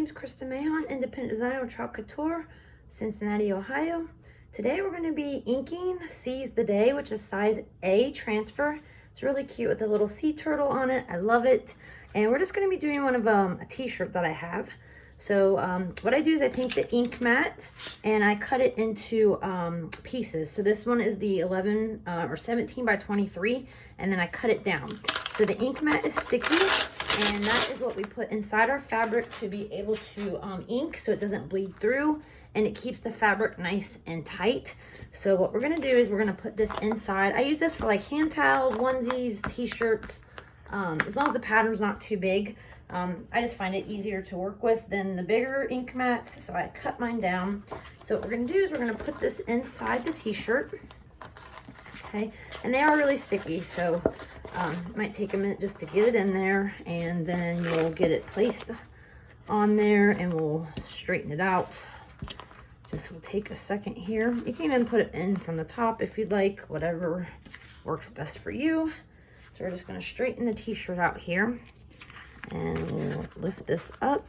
name's Krista Mahon, independent designer with Couture, Cincinnati, Ohio. Today we're going to be inking Seize the Day, which is size A transfer. It's really cute with a little sea turtle on it. I love it. And we're just going to be doing one of a t-shirt that I have. So what I do is I take the ink mat and I cut it into pieces. So this one is the 11 or 17 by 23, and then I cut it down. So the ink mat is sticky, and that is what we put inside our fabric to be able to ink so it doesn't bleed through, and it keeps the fabric nice and tight. So what we're gonna do is we're gonna put this inside. I use this for like hand towels, onesies, t-shirts, as long as the pattern's not too big. I just find it easier to work with than the bigger ink mats, so I cut mine down. So what we're gonna do is we're gonna put this inside the t-shirt. Okay, and they are really sticky, so it might take a minute just to get it in there, and then you'll get it placed on there and we'll straighten it out. Just will take a second here. You can even put it in from the top if you'd like, whatever works best for you. So we're just going to straighten the t-shirt out here, and we'll lift this up.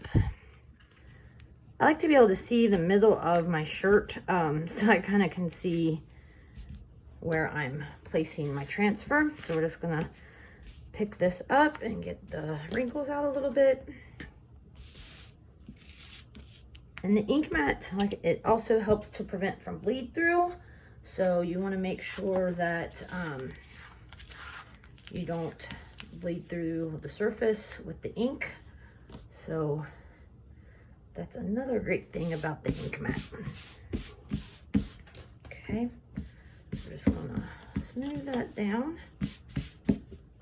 I like to be able to see the middle of my shirt, so I kind of can see where I'm placing my transfer. So we're just gonna pick this up and get the wrinkles out a little bit. And the ink mat, like, it also helps to prevent from bleed through. So you want to make sure that you don't bleed through the surface with the ink. So that's another great thing about the ink mat. Okay. We're just gonna smooth that down.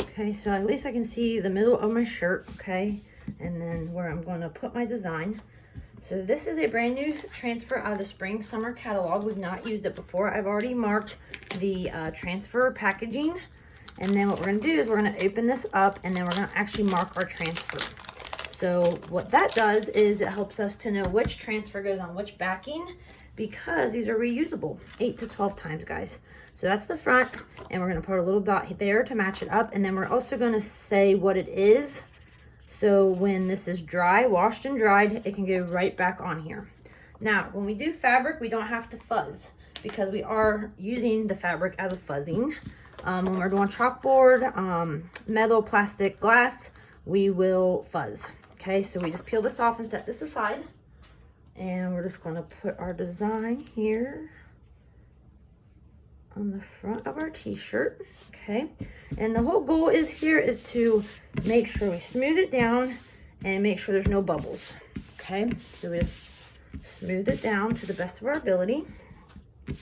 Okay, so at least I can see the middle of my shirt, okay? And then where I'm gonna put my design. So this is a brand new transfer out of the spring summer catalog. We've not used it before. I've already marked the transfer packaging. And then what we're gonna do is we're gonna open this up, and then we're gonna actually mark our transfer. So what that does is it helps us to know which transfer goes on which backing, because these are reusable 8 to 12 times, guys. So that's the front, and we're gonna put a little dot there to match it up, and then we're also gonna say what it is. So when this is dry, washed and dried, it can go right back on here. Now, when we do fabric, we don't have to fuzz, because we are using the fabric as a fuzzing. When we're doing chalkboard, metal, plastic, glass, we will fuzz. Okay, so we just peel this off and set this aside. And we're just going to put our design here on the front of our t-shirt. Okay, and the whole goal is to make sure we smooth it down and make sure there's no bubbles. Okay, so we just smooth it down to the best of our ability. I'm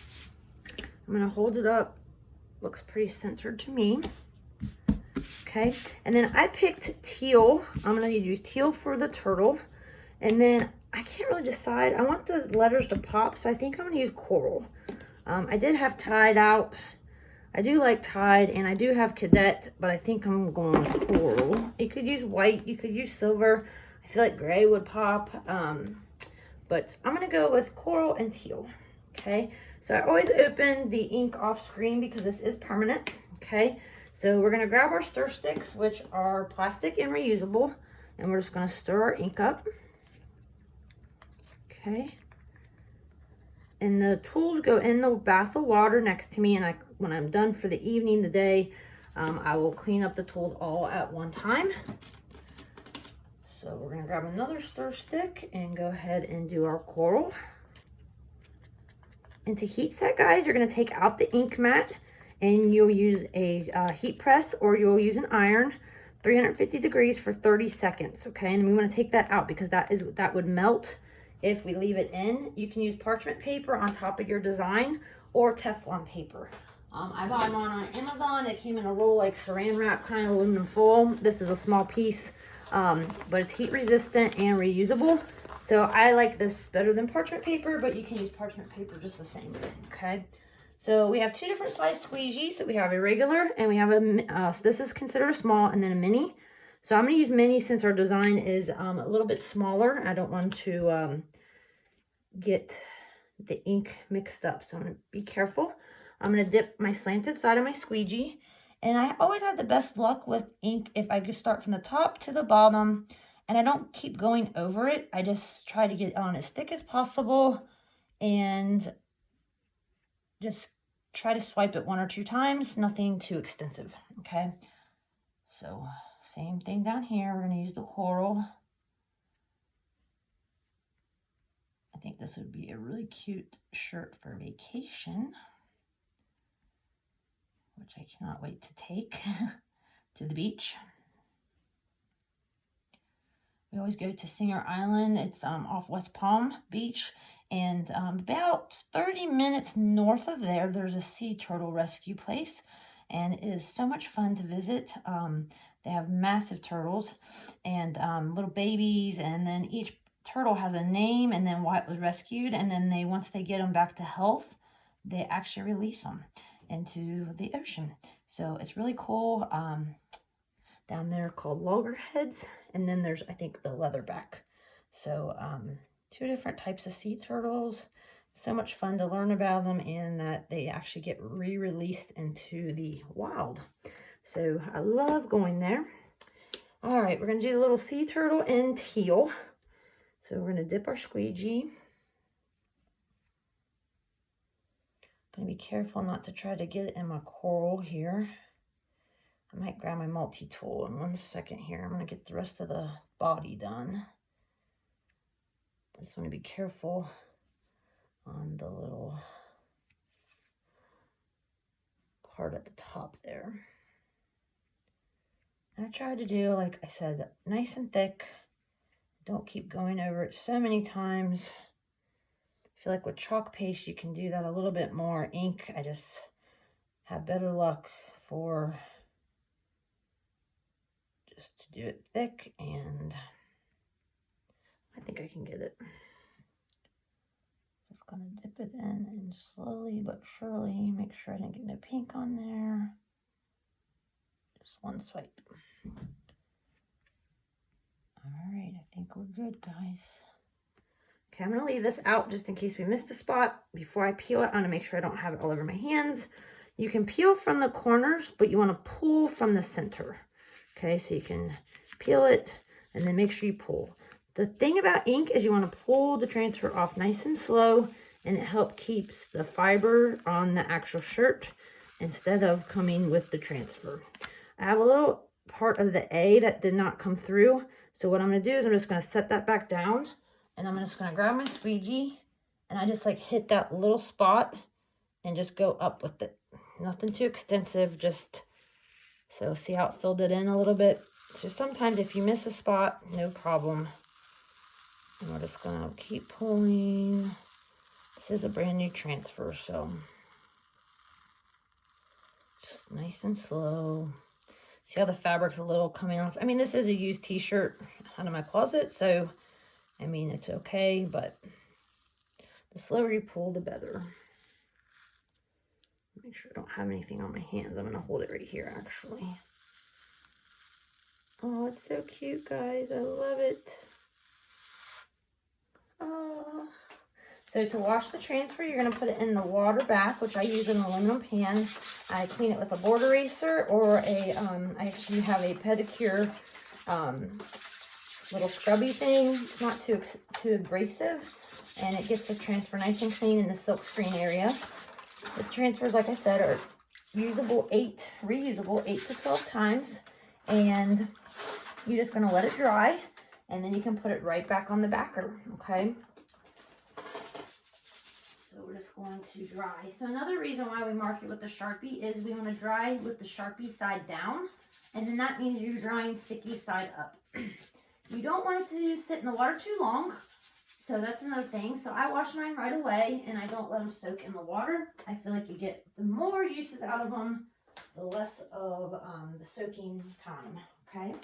going to hold it up. Looks pretty centered to me. Okay, and then I picked teal. I'm going to use teal for the turtle, and then I can't really decide. I want the letters to pop, so I think I'm going to use coral. I did have tied out. I do like tied, and I do have cadet, but I think I'm going with coral. You could use white. You could use silver. I feel like gray would pop, but I'm going to go with coral and teal. Okay, so I always open the ink off screen because this is permanent. Okay, so we're going to grab our stir sticks, which are plastic and reusable, and we're just going to stir our ink up. Okay, and the tools go in the bath of water next to me, and when I'm done for the evening, the day, I will clean up the tools all at one time. So we're going to grab another stir stick and go ahead and do our coral. And to heat set, guys, you're going to take out the ink mat, and you'll use a heat press, or you'll use an iron, 350 degrees for 30 seconds. Okay, and we want to take that out because that would melt if we leave it in. You can use parchment paper on top of your design, or Teflon paper. I bought them on Amazon. It came in a roll like saran wrap, kind of aluminum foil. This is a small piece, but it's heat resistant and reusable. So I like this better than parchment paper, but you can use parchment paper just the same. Okay, so we have two different size squeegees. So we have a regular, and we have so this is considered a small, and then a mini. So I'm going to use mini since our design is a little bit smaller. I don't want to get the ink mixed up, so I'm going to be careful. I'm going to dip my slanted side of my squeegee, and I always have the best luck with ink if I just start from the top to the bottom, And I don't keep going over it. I just try to get it on as thick as possible and just try to swipe it 1 or 2 times, nothing too extensive, okay? So same thing down here. We're going to use the coral. I think this would be a really cute shirt for vacation, which I cannot wait to take to the beach. We always go to Singer Island. It's off West Palm Beach. And about 30 minutes north of there, there's a sea turtle rescue place. And it is so much fun to visit. They have massive turtles and little babies. And then each turtle has a name and then why it was rescued. And then once they get them back to health, they actually release them into the ocean. So it's really cool. Down there called loggerheads, and then there's, I think, the leatherback. So 2 different types of sea turtles. So much fun to learn about them, and that they actually get re-released into the wild. So I love going there. All right, we're gonna do the little sea turtle in teal. So we're gonna dip our squeegee. Gonna be careful not to try to get it in my coral here. I might grab my multi-tool in 1 second here. I'm going to get the rest of the body done. I just want to be careful on the little part at the top there. And I try to do, like I said, nice and thick. Don't keep going over it so many times. I feel like with chalk paste, you can do that a little bit more. Ink, I just have better luck for just to do it thick, and I think I can get it. Just gonna dip it in and slowly but surely make sure I didn't get no pink on there. Just 1 swipe. All right, I think we're good, guys. Okay, I'm gonna leave this out just in case we missed a spot. Before I peel it, I wanna make sure I don't have it all over my hands. You can peel from the corners, but you wanna pull from the center. Okay, so you can peel it and then make sure you pull. The thing about ink is you want to pull the transfer off nice and slow, and it helps keeps the fiber on the actual shirt instead of coming with the transfer. I have a little part of the A that did not come through. So what I'm going to do is I'm just going to set that back down, and I'm just going to grab my squeegee, and I just like hit that little spot and just go up with it. Nothing too extensive, just... So see how it filled it in a little bit? So sometimes if you miss a spot, no problem. And we're just going to keep pulling. This is a brand new transfer, so just nice and slow. See how the fabric's a little coming off? I mean, this is a used t-shirt out of my closet, so I mean, it's okay, but the slower you pull, the better. Make sure I don't have anything on my hands. I'm going to hold it right here, actually. Oh, it's so cute, guys. I love it. Oh. So to wash the transfer, you're going to put it in the water bath, which I use an aluminum pan. I clean it with a board eraser or a, I actually have a pedicure little scrubby thing. It's not too abrasive, and it gets the transfer nice and clean in the silk screen area. The transfers, like I said, are reusable 8 to 12 times, and you're just going to let it dry, and then you can put it right back on the backer, okay? So we're just going to dry. So another reason why we mark it with the Sharpie is we want to dry with the Sharpie side down, and then that means you're drying sticky side up. You don't want it to sit in the water too long. So that's another thing. So I wash mine right away, and I don't let them soak in the water. I feel like you get the more uses out of them, the less of the soaking time, okay?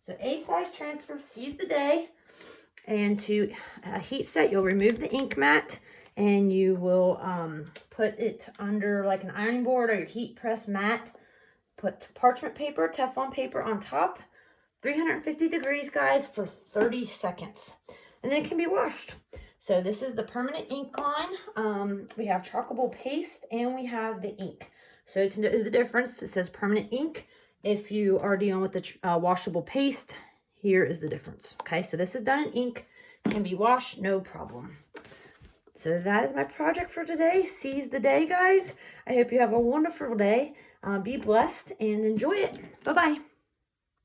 So A size transfer sees the day, and to heat set, you'll remove the ink mat, and you will put it under like an ironing board or your heat press mat. Put parchment paper, Teflon paper on top, 350 degrees, guys, for 30 seconds. And then it can be washed. So this is the permanent ink line. We have chalkable paste and we have the ink. So to know the difference, it says permanent ink. If you are dealing with the washable paste, here is the difference. Okay, so this is done in ink, can be washed, no problem. So that is my project for today. Seize the day, guys. I hope you have a wonderful day. Be blessed and enjoy it. Bye-bye.